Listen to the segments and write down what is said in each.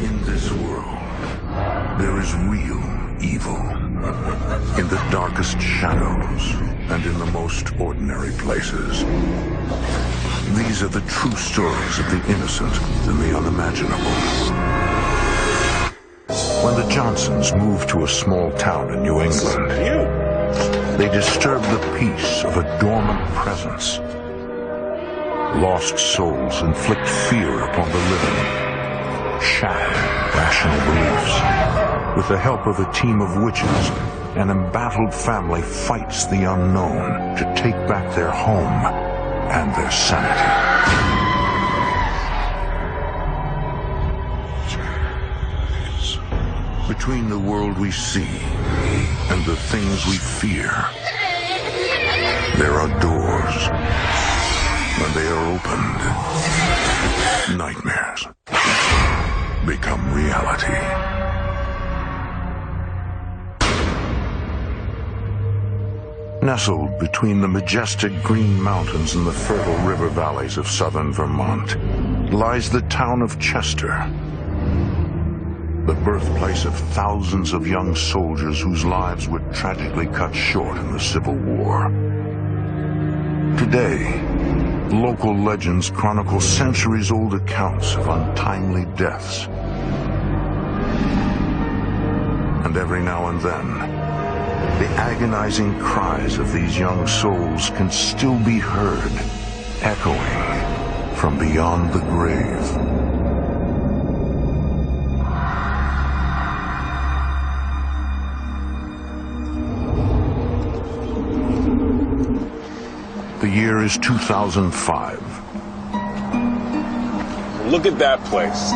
In this world, there is real evil. In the darkest shadows and in the most ordinary places. These are the true stories of the innocent and the unimaginable. When the Johnsons moved to a small town in New England, they disturbed the peace of a dormant presence. Lost souls inflict fear upon the living, shatter rational beliefs. With the help of a team of witches, an embattled family fights the unknown to take back their home and their sanity. Between the world we see and the things we fear, there are doors. When they are opened, nightmares become reality. Nestled between the majestic green mountains and the fertile river valleys of southern Vermont lies the town of Chester, the birthplace of thousands of young soldiers whose lives were tragically cut short in the Civil War. Today, local legends chronicle centuries-old accounts of untimely deaths. And every now and then, the agonizing cries of these young souls can still be heard, echoing from beyond the grave. The year is 2005. Look at that place.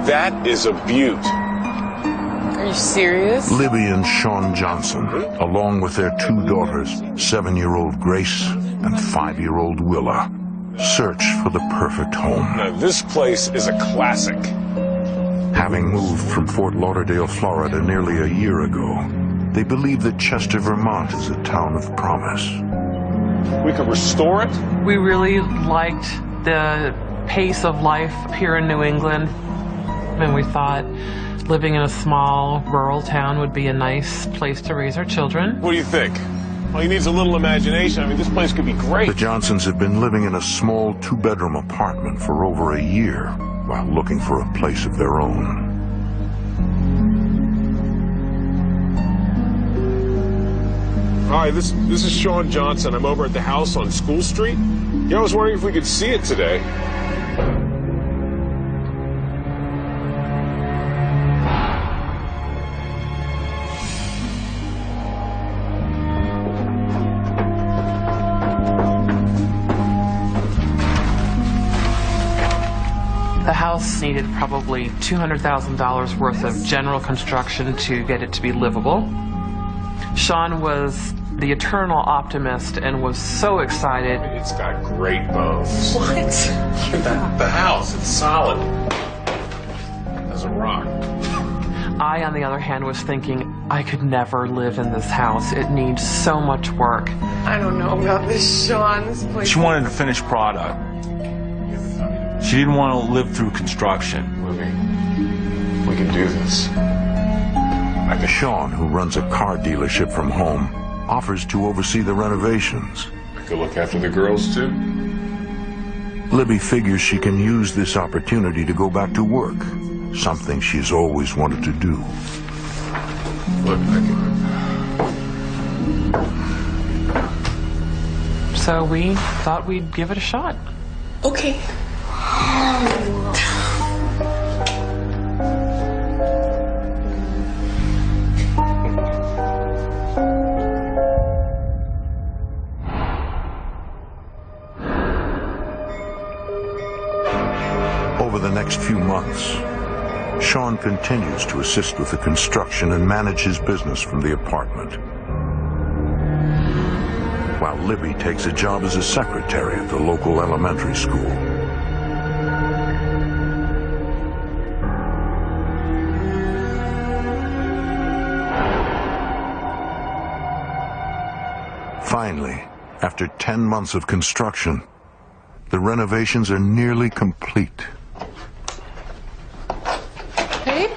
That is a beaut. Are you serious? Libby and Sean Johnson, along with their two daughters, 7-year-old Grace and 5-year-old Willa, search for the perfect home. Now, this place is a classic. Having moved from Fort Lauderdale, Florida nearly a year ago, they believe that Chester, Vermont is a town of promise. We could restore it. We really liked the pace of life here in New England, and we thought living in a small rural town would be a nice place to raise our children. What do you think? Well, he needs a little imagination. I mean, this place could be great. The Johnsons have been living in a small 2-bedroom apartment for over a year while looking for a place of their own. Hi, this is Sean Johnson. I'm over at the house on School Street. Yeah, I was wondering if we could see it today. The house needed probably $200,000 worth of general construction to get it to be livable. Sean was the eternal optimist and was so excited. It's got great bones. What? The house, it's solid. As a rock. I, on the other hand, was thinking, I could never live in this house. It needs so much work. I don't know about this, Sean. This place. She wanted a finished product. She didn't want to live through construction. Libby, we can do this. Sean, who runs a car dealership from home, offers to oversee the renovations. I could look after the girls, too. Libby figures she can use this opportunity to go back to work, something she's always wanted to do. Look, So we thought we'd give it a shot. Okay. Over the next few months, Sean continues to assist with the construction and manage his business from the apartment, while Libby takes a job as a secretary at the local elementary school. Finally, after 10 months of construction, the renovations are nearly complete.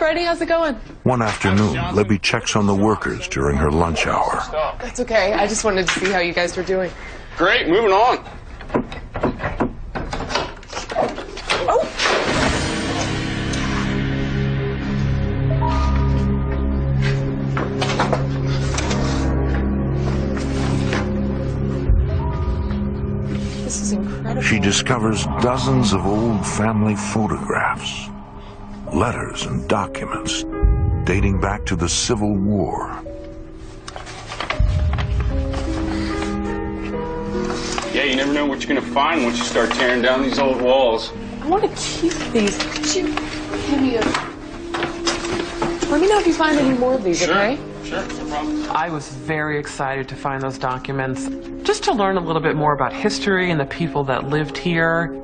Freddie, how's it going? One afternoon, Libby checks on the workers during her lunch hour. That's okay. I just wanted to see how you guys were doing. Great, moving on. Oh! This is incredible. She discovers dozens of old family photographs, letters and documents dating back to the Civil War. Yeah, you never know what you're gonna find once you start tearing down these old walls. I want to keep these. Could you give me a... Let me know if you find any more of these, okay? Sure, no problem. I was very excited to find those documents, just to learn a little bit more about history and the people that lived here.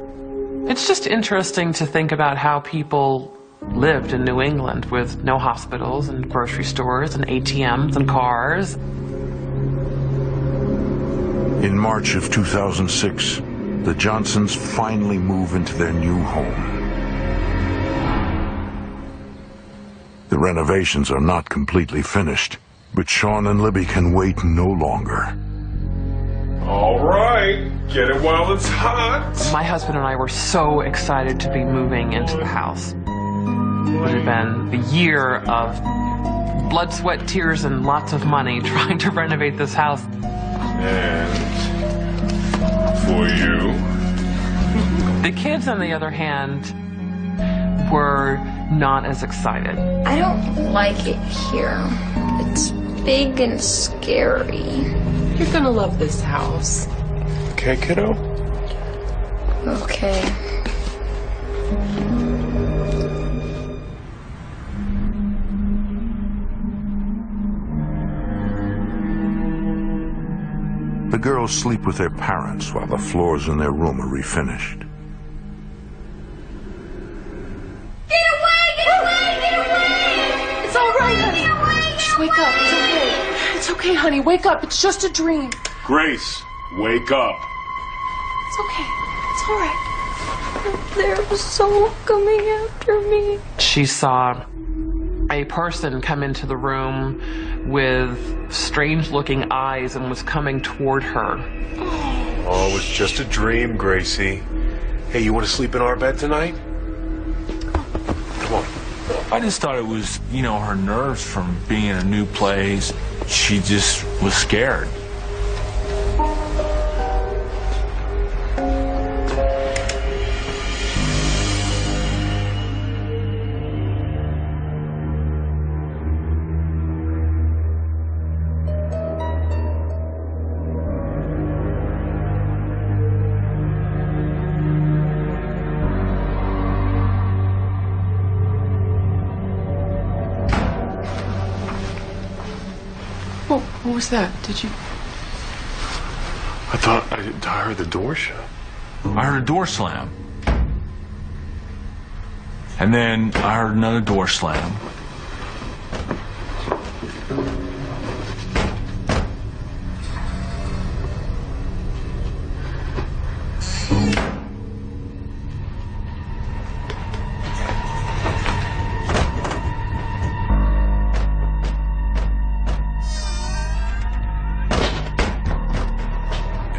It's just interesting to think about how people lived in New England with no hospitals and grocery stores and ATMs and cars. In March of 2006, the Johnsons finally move into their new home. The renovations are not completely finished, but Sean and Libby can wait no longer. All right, get it while it's hot. My husband and I were so excited to be moving into the house. It had been a year of blood, sweat, tears, and lots of money trying to renovate this house. And for you. The kids, on the other hand, were not as excited. I don't like it here. It's big and scary. You're gonna love this house. Okay, kiddo? Okay. The girls sleep with their parents while the floors in their room are refinished. Get away! Get away! Get away! It's all right, honey. Just wake up. It's okay. It's okay, honey. Wake up. It's just a dream. Grace, wake up. It's okay. It's all right. There was someone coming after me. She saw a person come into the room with strange-looking eyes and was coming toward her. Oh, it was just a dream, Gracie. Hey, you want to sleep in our bed tonight? Come on. I just thought it was, you know, her nerves from being in a new place. She just was scared. What was that? Did you... I thought I heard the door shut. I heard a door slam. And then I heard another door slam.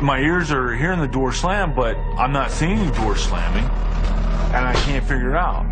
My ears are hearing the door slam, but I'm not seeing the door slamming, and I can't figure it out.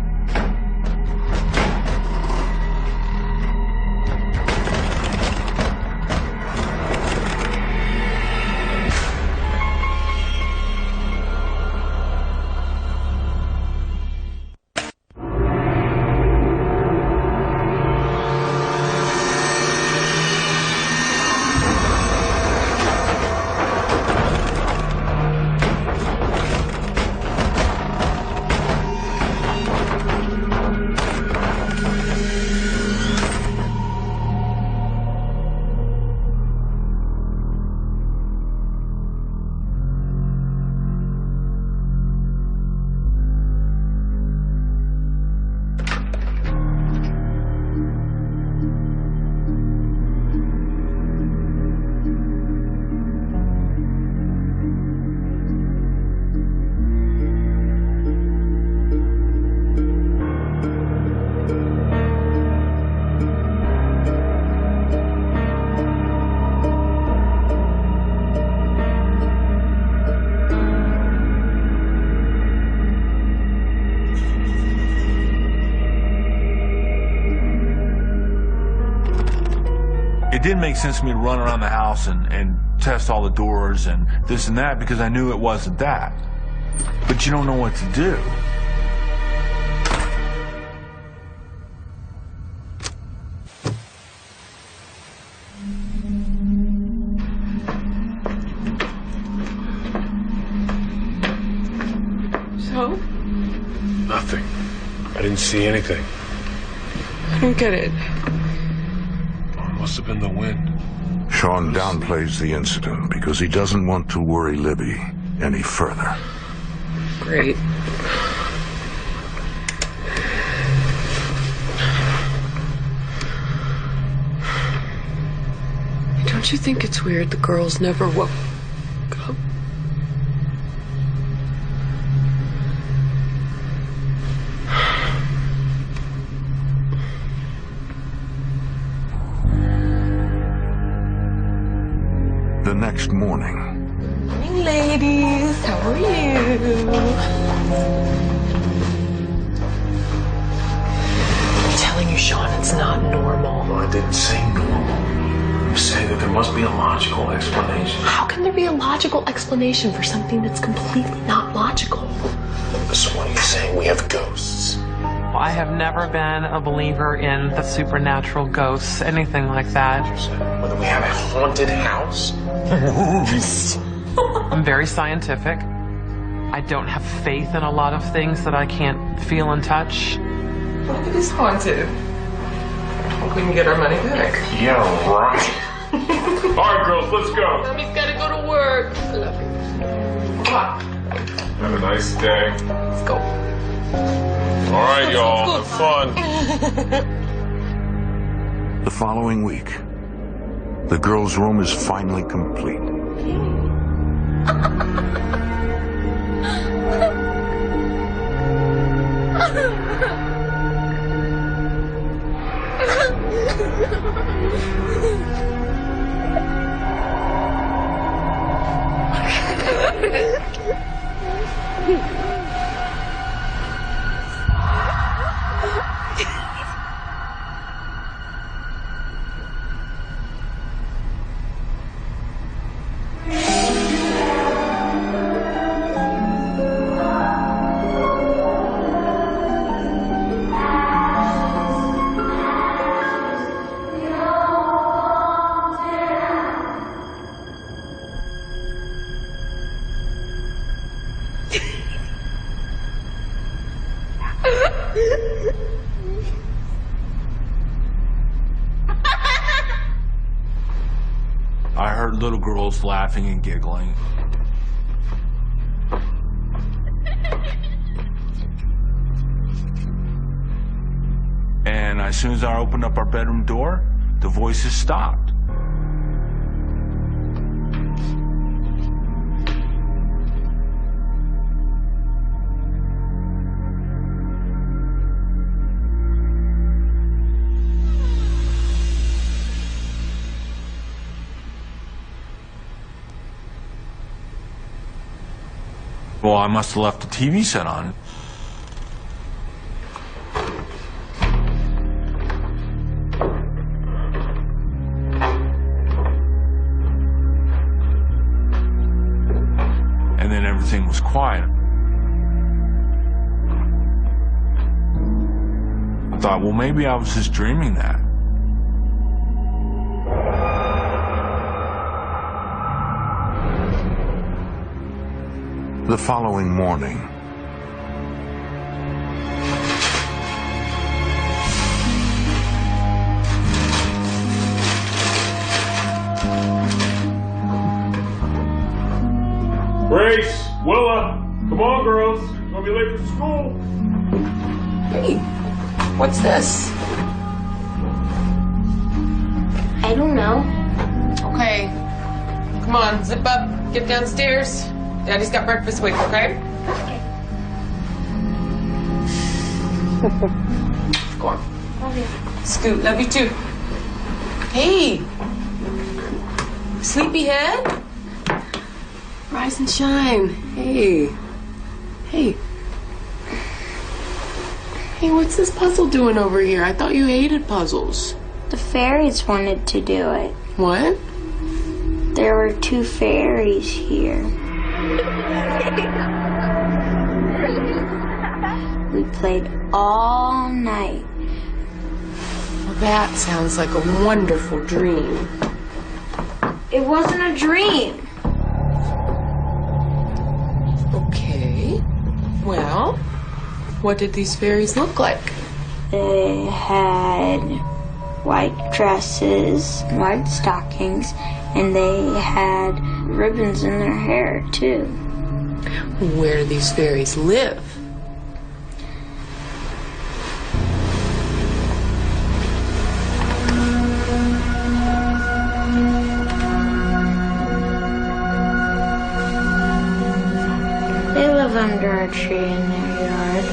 didn't make sense to me to run around the house and test all the doors and this and that because I knew it wasn't that. But you don't know what to do. So? Nothing. I didn't see anything. I don't get it. Oh, it must have been the wind. Sean downplays the incident because he doesn't want to worry Libby any further. Great. Don't you think it's weird the girls never woke up? The next morning, Morning, ladies. How are you? I'm telling you, Sean, it's not normal. Well, I didn't say normal. I'm saying that there must be a logical explanation. How can there be a logical explanation for something that's completely not logical? So what are you saying? We have ghosts. I have never been a believer in the supernatural ghosts, anything like that. Whether we have a haunted house? I'm very scientific. I don't have faith in a lot of things that I can't feel and touch. What if it is haunted? We can get our money back. Yeah, right. All right, girls, let's go. Mommy's gotta go to work. I love you. Have a nice day. Let's go. All right, y'all. Have fun. the following week, the girls' room is finally complete. I heard little girls laughing and giggling. And as soon as I opened up our bedroom door, the voices stopped. Well, I must have left the TV set on. And then everything was quiet. I thought, well, maybe I was just dreaming that. The following morning, Grace, Willa, come on, girls. You're gonna be late for school. Hey, what's this? I don't know. Okay, come on, zip up, get downstairs. Daddy's got breakfast waiting, okay? Go on. Love you. Scoot, love you too. Hey, sleepyhead. Rise and shine. Hey. Hey. Hey, what's this puzzle doing over here? I thought you hated puzzles. The fairies wanted to do it. What? There were 2 fairies here. We played all night. Well, that sounds like a wonderful dream. It wasn't a dream. Okay. Well, what did these fairies look like? They had white dresses, white stockings, and they had ribbons in their hair, too. Where do these fairies live? They live under a tree in their yard.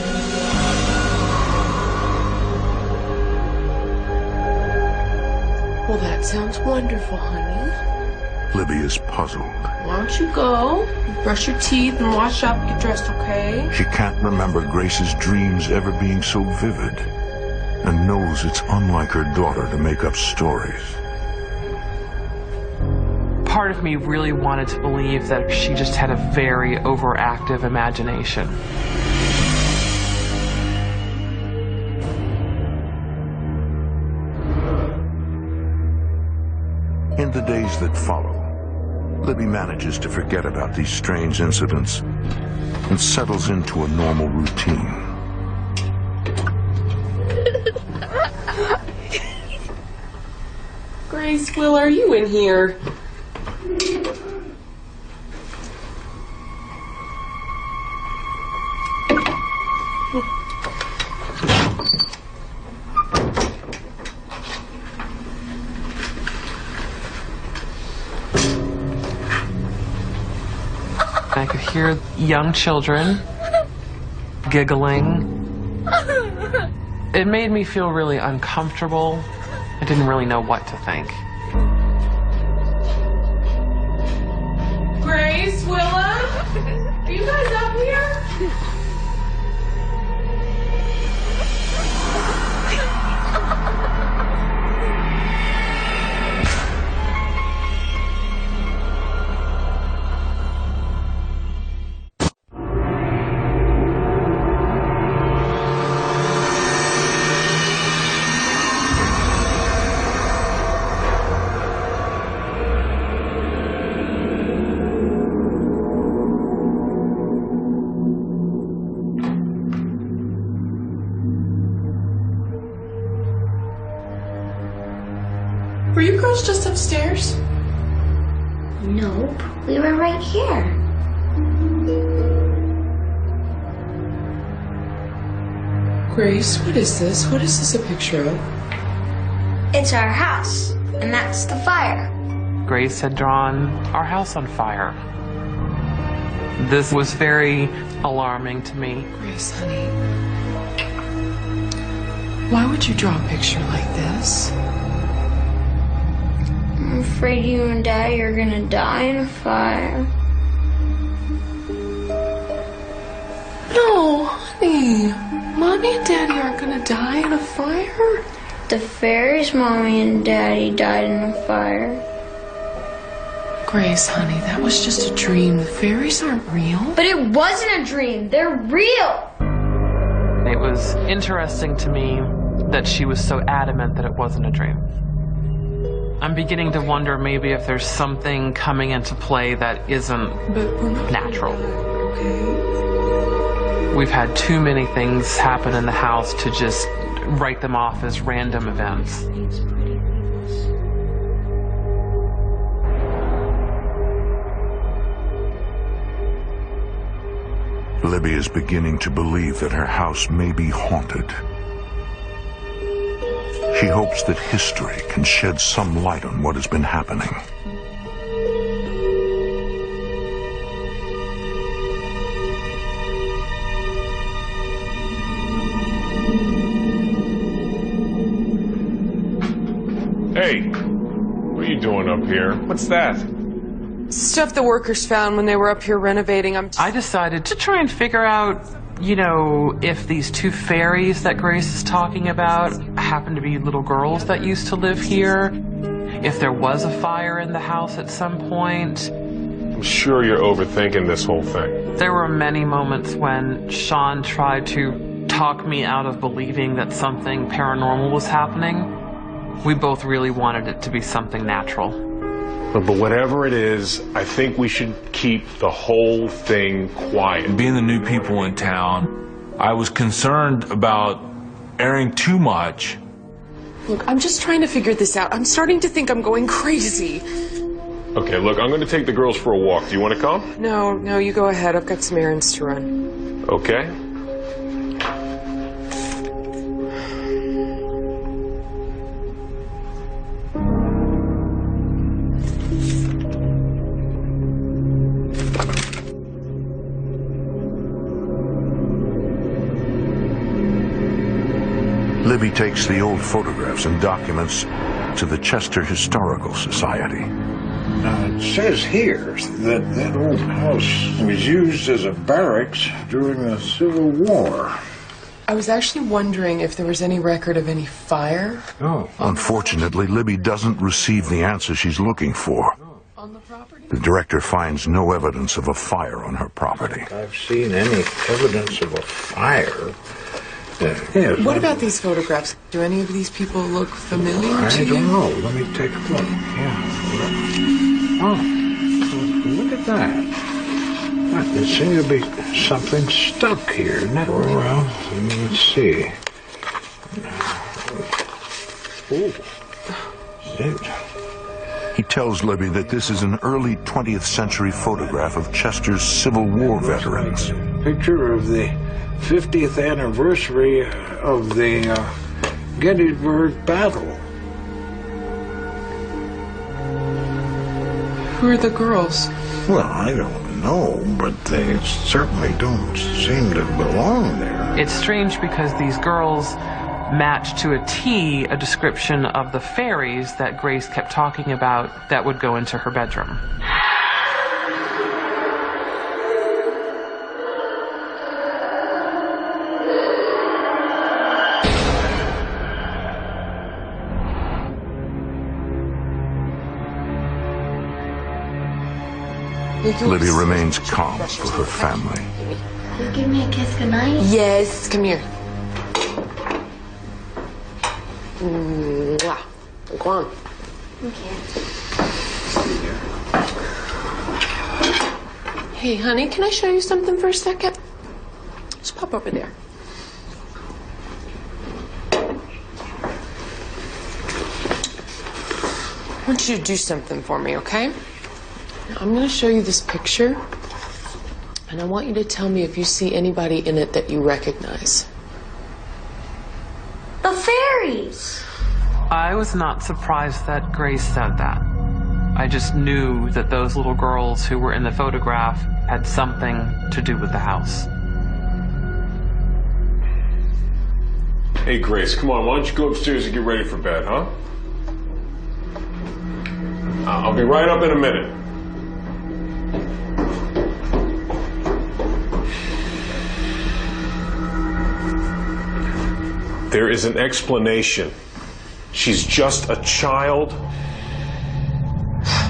Well, that sounds wonderful, honey. Libby is puzzled. Why don't you go, brush your teeth, and wash up, get dressed, okay? She can't remember Grace's dreams ever being so vivid, and knows it's unlike her daughter to make up stories. Part of me really wanted to believe that she just had a very overactive imagination. In the days that follow, Libby manages to forget about these strange incidents and settles into a normal routine. Grace, Will, are you in here? I could hear young children giggling. It made me feel really uncomfortable. I didn't really know what to think. Grace, Willa, are you guys up here? Were you girls just upstairs? Nope, we were right here. Grace, what is this? What is this a picture of? It's our house, and that's the fire. Grace had drawn our house on fire. This was very alarming to me. Grace, honey, why would you draw a picture like this? I'm afraid you and Daddy are gonna die in a fire. No, honey. Mommy and Daddy aren't gonna die in a fire. The fairies' Mommy and Daddy died in a fire. Grace, honey, that was just a dream. The fairies aren't real. But it wasn't a dream. They're real. It was interesting to me that she was so adamant that it wasn't a dream. I'm beginning to wonder maybe if there's something coming into play that isn't But we're not natural. Okay. We've had too many things happen in the house to just write them off as random events. Libby is beginning to believe that her house may be haunted. She hopes that history can shed some light on what has been happening. Hey, what are you doing up here? What's that? Stuff the workers found when they were up here renovating. I decided to try and figure out you know, if these two fairies that Grace is talking about happen to be little girls that used to live here, if there was a fire in the house at some point. I'm sure you're overthinking this whole thing. There were many moments when Sean tried to talk me out of believing that something paranormal was happening. We both really wanted it to be something natural. But whatever it is, I think we should keep the whole thing quiet. Being the new people in town, I was concerned about airing too much. Look, I'm just trying to figure this out. I'm starting to think I'm going crazy. Okay, look, I'm going to take the girls for a walk. Do you want to come? No, you go ahead. I've got some errands to run. Okay. Libby takes the old photographs and documents to the Chester Historical Society. Now, it says here that that old house was used as a barracks during the Civil War. I was actually wondering if there was any record of any fire. Oh. Unfortunately, Libby doesn't receive the answer she's looking for. On the property? The director finds no evidence of a fire on her property. I've seen any evidence of a fire. Yes, What about these photographs? Do any of these people look familiar to you? I don't know. Let me take a look. Yeah. Oh, look at that. There seems to be something stuck here, isn't it? Well, let's see. Oh. He tells Libby that this is an early 20th century photograph of Chester's Civil War veterans. Picture of the 50th anniversary of the Gettysburg Battle. Who are the girls? Well, I don't know, but they certainly don't seem to belong there. It's strange because these girls match to a T a description of the fairies that Grace kept talking about that would go into her bedroom. Libby remains calm for her family. Will you give me a kiss goodnight? Yes, come here. Mwah. Go on. Okay. Hey, honey, can I show you something for a second? Just pop over there. I want you to do something for me, okay? I'm going to show you this picture, and I want you to tell me if you see anybody in it that you recognize. The fairies! I was not surprised that Grace said that. I just knew that those little girls who were in the photograph had something to do with the house. Hey, Grace, come on. Why don't you go upstairs and get ready for bed, huh? I'll be right up in a minute. There is an explanation. She's just a child.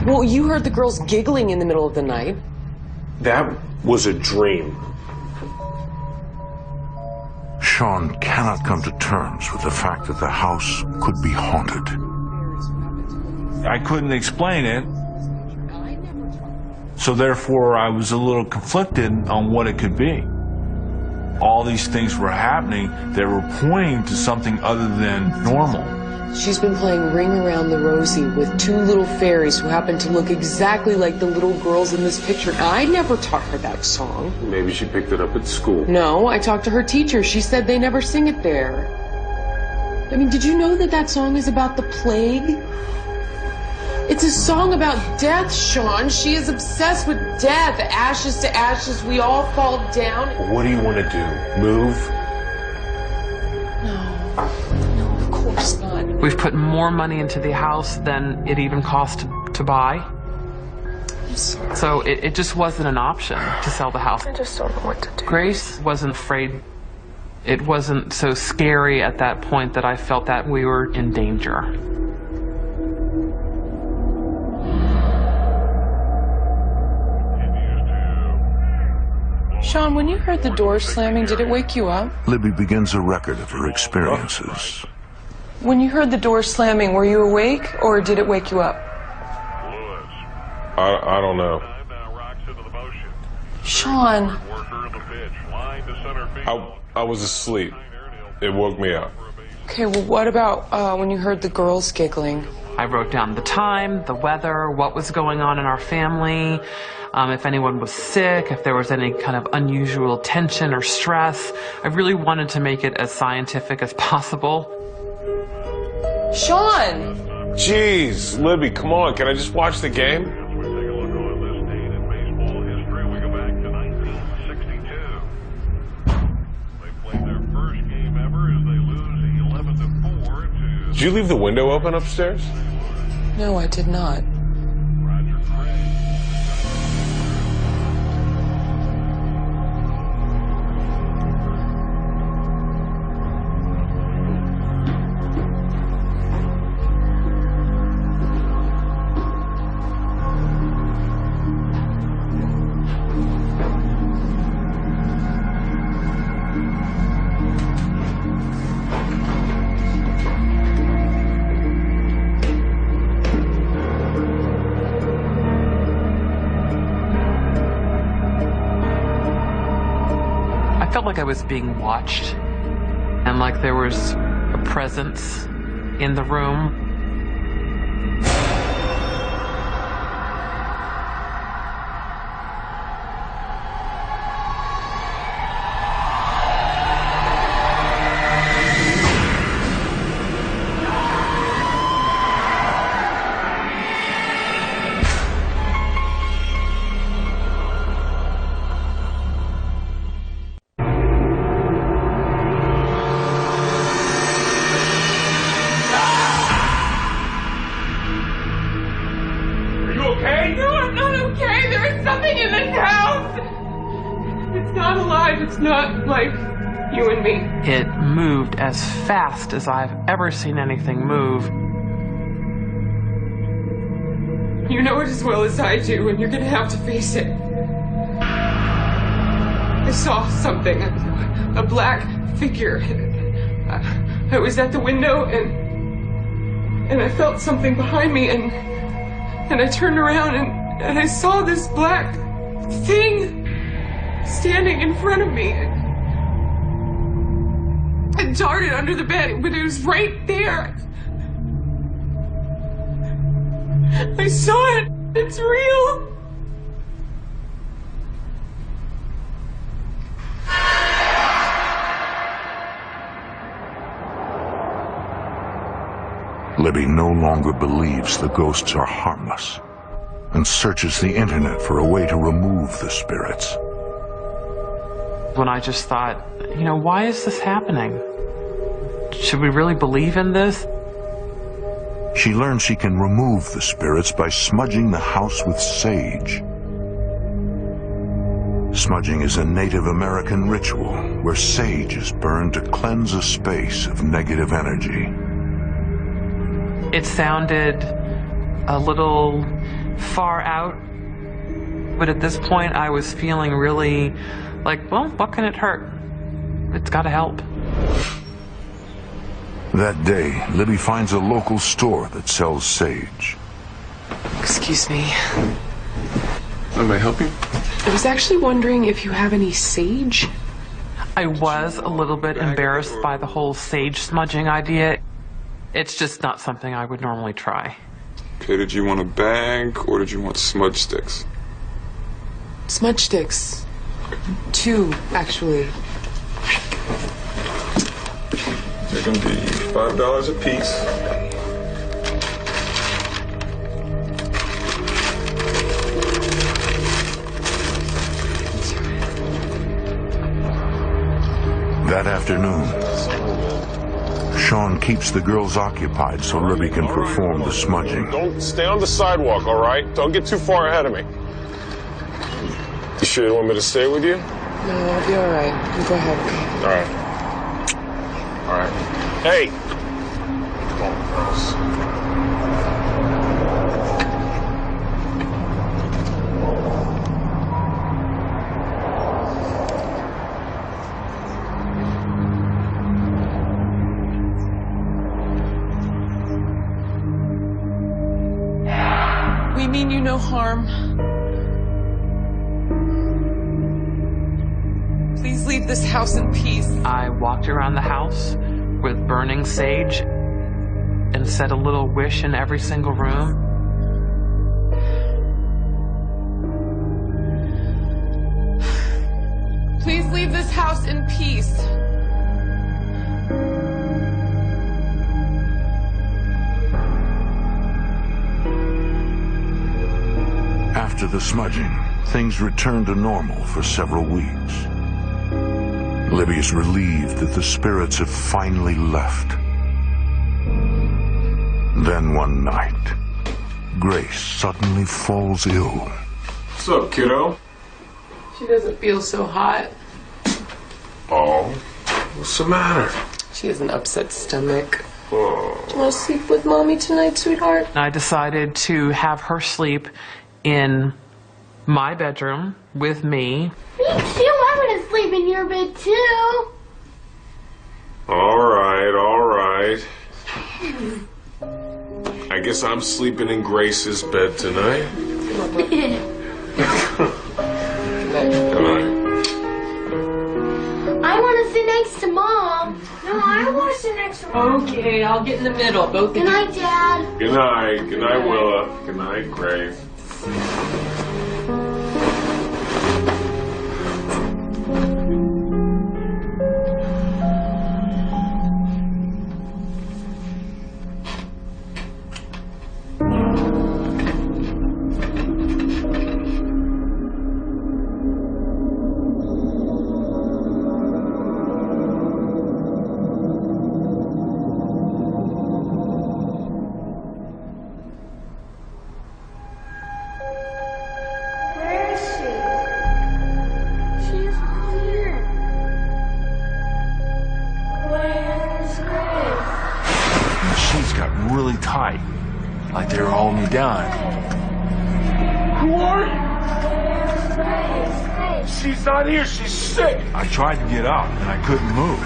Well, you heard the girls giggling in the middle of the night. That was a dream. Sean cannot come to terms with the fact that the house could be haunted. I couldn't explain it, so therefore I was a little conflicted on what it could be. All these things were happening that were pointing to something other than normal. She's been playing Ring Around the Rosie with two little fairies who happen to look exactly like the little girls in this picture. I never taught her that song. Maybe she picked it up at school. No, I talked to her teacher. She said they never sing it there. I mean, did you know that that song is about the plague? It's a song about death, Sean. She is obsessed with death. Ashes to ashes, we all fall down. What do you want to do? Move? No, of course not. We've put more money into the house than it even cost to buy. So it just wasn't an option to sell the house. I just don't know what to do. Grace wasn't afraid. It wasn't so scary at that point that I felt that we were in danger. Sean, when you heard the door slamming, did it wake you up? Libby begins a record of her experiences. When you heard the door slamming, were you awake or did it wake you up? I don't know. Sean. I was asleep. It woke me up. Okay, well, what about when you heard the girls giggling? I wrote down the time, the weather, what was going on in our family, if anyone was sick, if there was any kind of unusual tension or stress. I really wanted to make it as scientific as possible. Sean! Jeez, Libby, come on. Can I just watch the game? Did you leave the window open upstairs? No, I did not. I felt like I was being watched and like there was a presence in the room. It's not like you and me. It moved as fast as I've ever seen anything move. You know it as well as I do, and you're gonna have to face it. I saw something, a black figure. I was at the window, and I felt something behind me, and I turned around, and I saw this black thing standing in front of me. It darted under the bed, but it was right there. I saw it. It's real. Libby no longer believes the ghosts are harmless and searches the internet for a way to remove the spirits. When I just thought, you know, why is this happening? Should we really believe in this? She learns she can remove the spirits by smudging the house with sage. Smudging is a Native American ritual where sage is burned to cleanse a space of negative energy. It sounded a little far out, but at this point I was feeling really like, well, what can it hurt? It's got to help. That day, Libby finds a local store that sells sage. Excuse me. May I help you? I was actually wondering if you have any sage. I was a little bit embarrassed by the whole sage smudging idea. It's just not something I would normally try. Okay, did you want a bag or did you want smudge sticks? Smudge sticks. 2, actually. They're going to be $5 a piece. That afternoon, Sean keeps the girls occupied so Libby can perform the smudging. Don't stay on the sidewalk, all right? Don't get too far ahead of me. sure you don't want me to stay with you? No, I'll be all right. You go ahead. All right. All right. Hey! Come on, girls. We mean you no harm. Please leave this house in peace. I walked around the house with burning sage and said a little wish in every single room. Please leave this house in peace. After the smudging, things returned to normal for several weeks. Libby is relieved that the spirits have finally left. Then one night, Grace suddenly falls ill. What's up, kiddo? She doesn't feel so hot. Oh, what's the matter? She has an upset stomach. Oh. Do you want to sleep with Mommy tonight, sweetheart? I decided to have her sleep in my bedroom with me. Me too. I want to sleep in your bed too. All right, all right. I guess I'm sleeping in Grace's bed tonight. Good night. I want to sit next to Mom. No, I want to sit next to Mom. Okay, I'll get in the middle. Both of you. Good night, Dad. Good night. Good night, Willa. Good night, Grace. Where is she? She's here. Where's Grace? The sheets got really tight, like they were holding me down. Who are you? Grace, Grace. She's not here. She's sick. I tried to get up, and I couldn't move.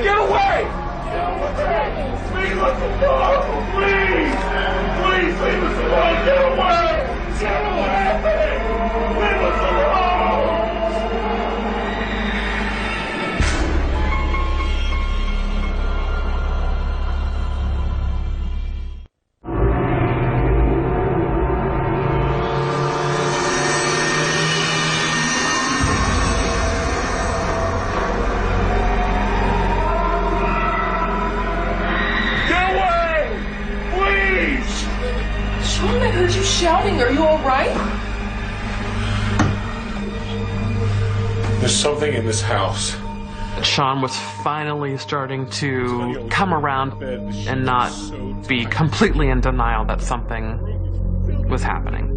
Get away! Please let us alone! Please! Please leave us alone! Get away! Get away! Leave us alone! Sean, I heard you shouting. Are you all right? There's something in this house. Sean was finally starting to come around and not be completely in denial that something was happening.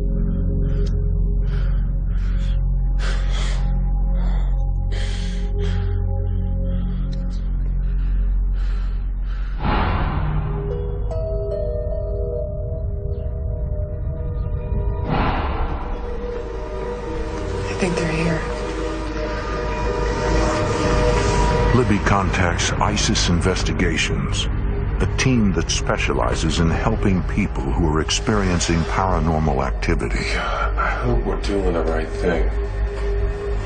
I think they're here. Libby contacts ISIS Investigations, a team that specializes in helping people who are experiencing paranormal activity. I hope we're doing the right thing.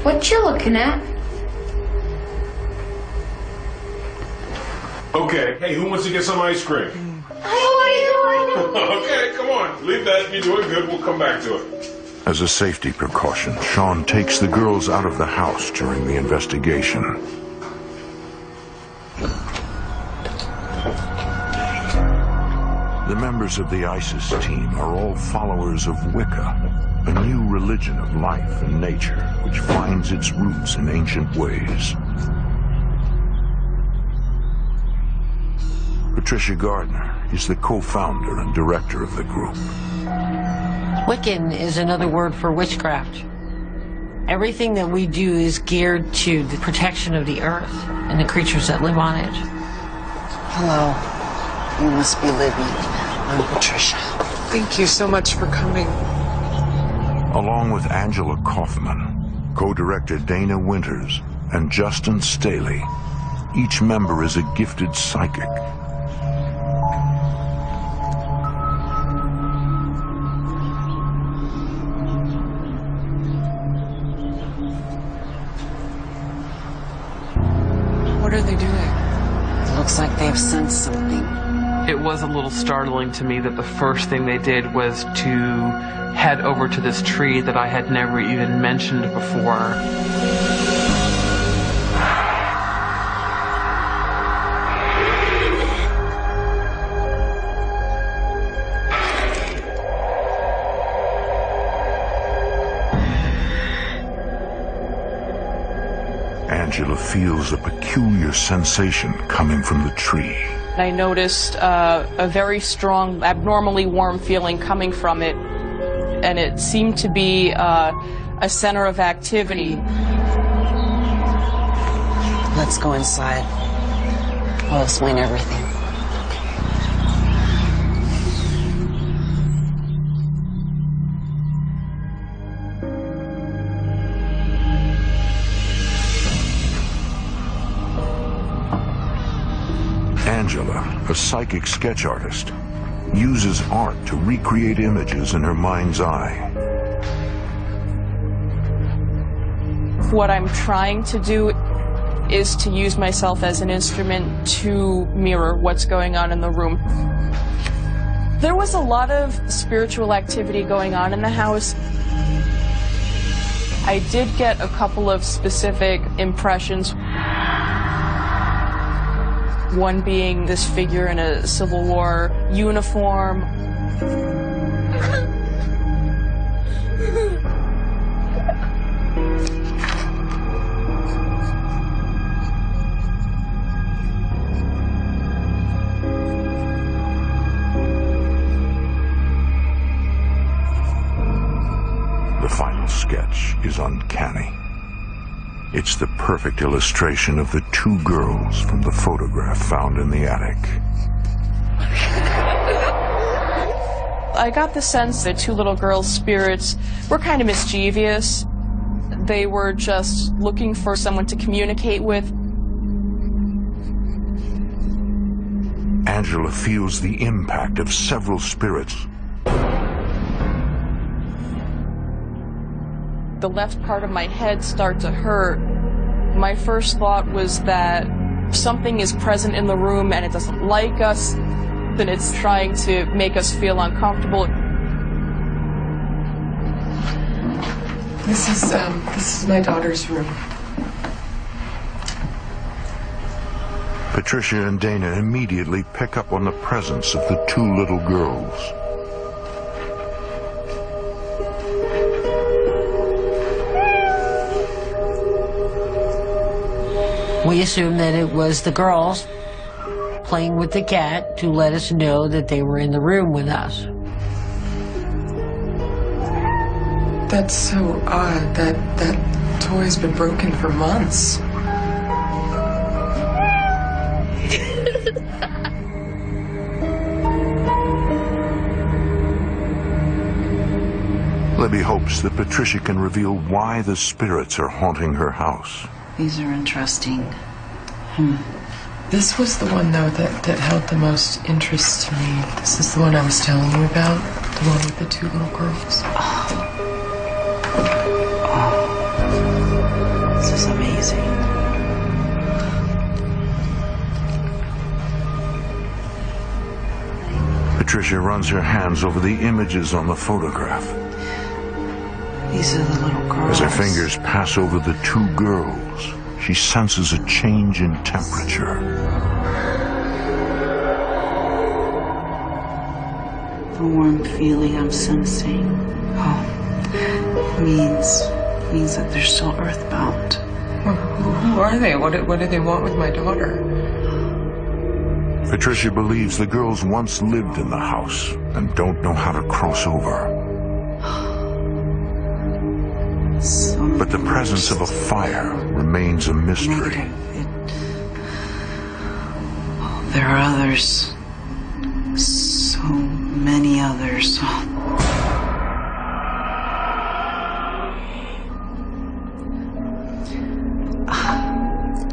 What you looking at? Okay, hey, who wants to get some ice cream? I know. Okay, come on. Leave that. You're doing good. We'll come back to it. As a safety precaution, Sean takes the girls out of the house during the investigation. The members of the ISIS team are all followers of Wicca, a new religion of life and nature which finds its roots in ancient ways. Patricia Gardner is the co-founder and director of the group. Wiccan is another word for witchcraft. Everything that we do is geared to the protection of the earth and the creatures that live on it. Hello. You must be Libby. I'm Patricia. Thank you so much for coming. Along with Angela Kaufman, co-director Dana Winters, and Justin Staley, each member is a gifted psychic. What are they doing? It looks like they've sensed something. It was a little startling to me that the first thing they did was to head over to this tree that I had never even mentioned before. Angela feels a peculiar sensation coming from the tree. I noticed a very strong, abnormally warm feeling coming from it, and it seemed to be a center of activity. Let's go inside. I'll explain everything. Angela, a psychic sketch artist, uses art to recreate images in her mind's eye. What I'm trying to do is to use myself as an instrument to mirror what's going on in the room. There was a lot of spiritual activity going on in the house. I did get a couple of specific impressions. One being this figure in a Civil War uniform. The final sketch is uncanny. It's the perfect illustration of the two girls from the photograph found in the attic. I got the sense that two little girls' spirits were kind of mischievous. They were just looking for someone to communicate with. Angela feels the impact of several spirits. The left part of my head started to hurt. My first thought was that something is present in the room and it doesn't like us, and it's trying to make us feel uncomfortable. This is my daughter's room. Patricia and Dana immediately pick up on the presence of the two little girls. We assumed that it was the girls playing with the cat to let us know that they were in the room with us. That's so odd. That toy's been broken for months. Libby hopes that Patricia can reveal why the spirits are haunting her house. These are interesting. This was the one, though, that held the most interest to me. This is the one I was telling you about, the one with the two little girls. This is amazing. Patricia runs her hands over the images on the photograph. These are the little girls. As her fingers pass over the two girls, she senses a change in temperature. The warm feeling I'm sensing. Oh, means that they're still earthbound. Who are they? What do they want with my daughter? Patricia believes the girls once lived in the house and don't know how to cross over. But the presence of a fire remains a mystery. There are others. So many others.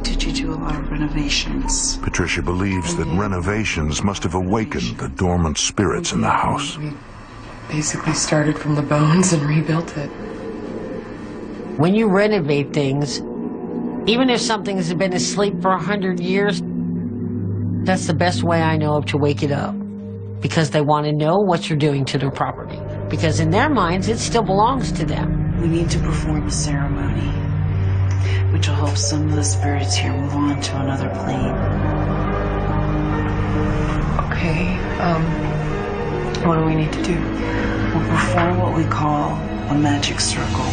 Did you do a lot of renovations? Patricia believes that renovations must have awakened the dormant spirits in the house. We basically started from the bones and rebuilt it. When you renovate things, even if something has been asleep for 100 years, that's the best way I know of to wake it up. Because they want to know what you're doing to their property. Because in their minds, it still belongs to them. We need to perform a ceremony, which will help some of the spirits here move on to another plane. Okay, what do we need to do? We'll perform what we call a magic circle,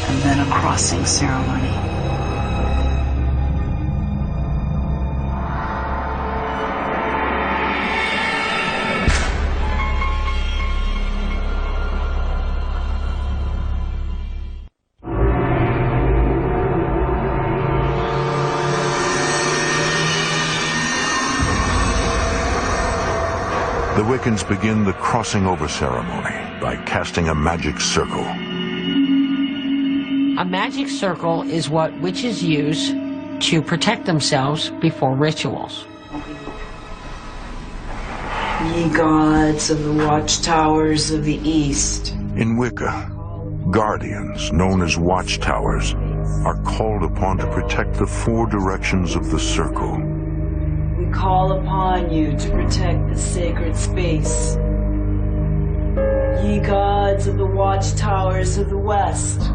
and then a crossing ceremony. The Wiccans begin the crossing over ceremony by casting a magic circle. A magic circle is what witches use to protect themselves before rituals. Ye gods of the watchtowers of the east. In Wicca, guardians, known as watchtowers, are called upon to protect the four directions of the circle. We call upon you to protect the sacred space. Ye gods of the watchtowers of the west,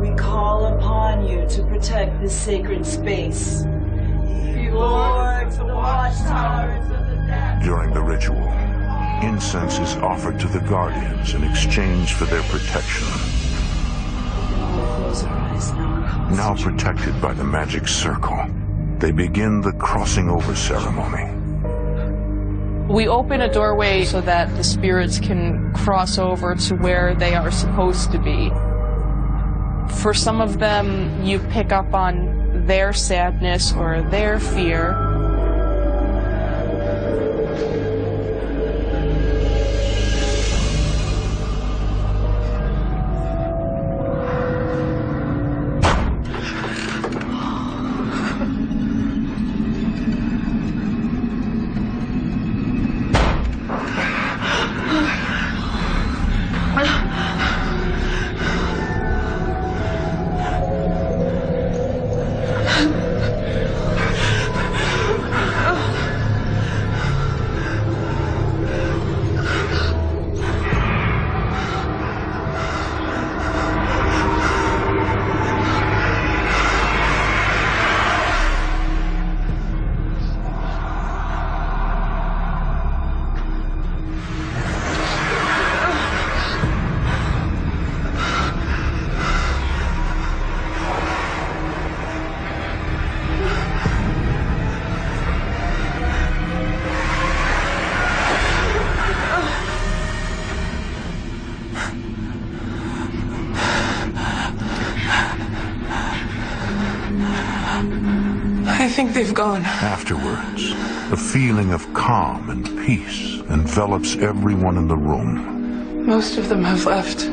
we call upon you to protect the sacred space. Ye lords of the watchtowers of the depths. During the ritual, incense is offered to the guardians in exchange for their protection. Close our eyes now. Now protected by the magic circle, they begin the crossing over ceremony. We open a doorway so that the spirits can cross over to where they are supposed to be. For some of them, you pick up on their sadness or their fear. I think they've gone. Afterwards, a feeling of calm and peace envelops everyone in the room. Most of them have left.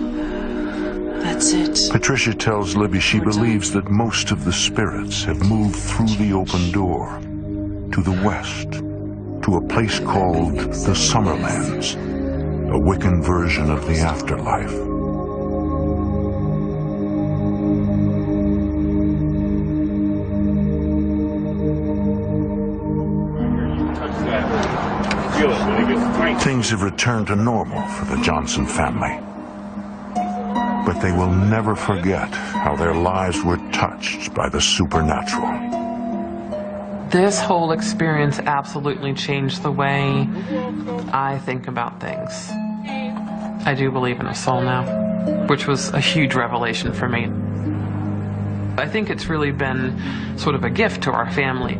That's it. Patricia tells Libby she believes that most of the spirits have moved through the open door to the west, to a place called the Summerlands, a Wiccan version of the afterlife. Things have returned to normal for the Johnson family. But they will never forget how their lives were touched by the supernatural. This whole experience absolutely changed the way I think about things. I do believe in a soul now, which was a huge revelation for me. I think it's really been sort of a gift to our family.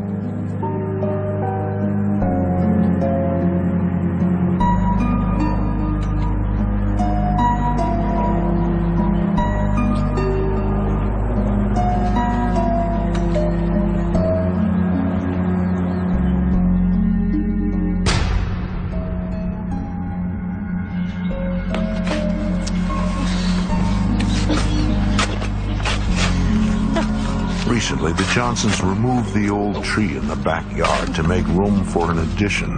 Recently, the Johnsons removed the old tree in the backyard to make room for an addition.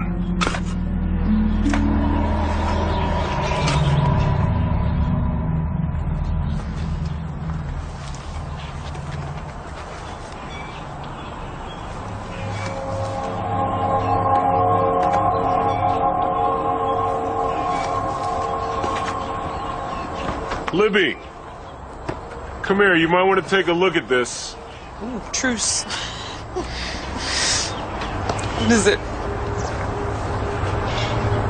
Libby, come here. You might want to take a look at this. Ooh, truce. What is it?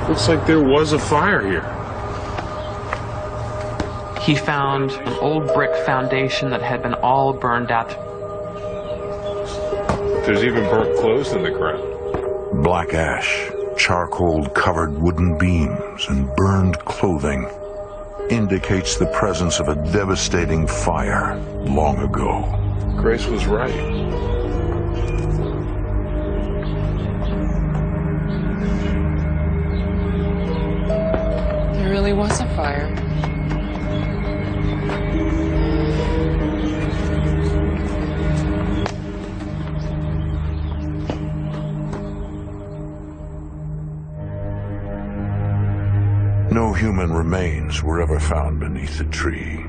Looks like there was a fire here. He found an old brick foundation that had been all burned out. There's even burnt clothes in the ground. Black ash, charcoal-covered wooden beams, and burned clothing indicates the presence of a devastating fire long ago. Grace was right. There really was a fire. No human remains were ever found beneath the tree.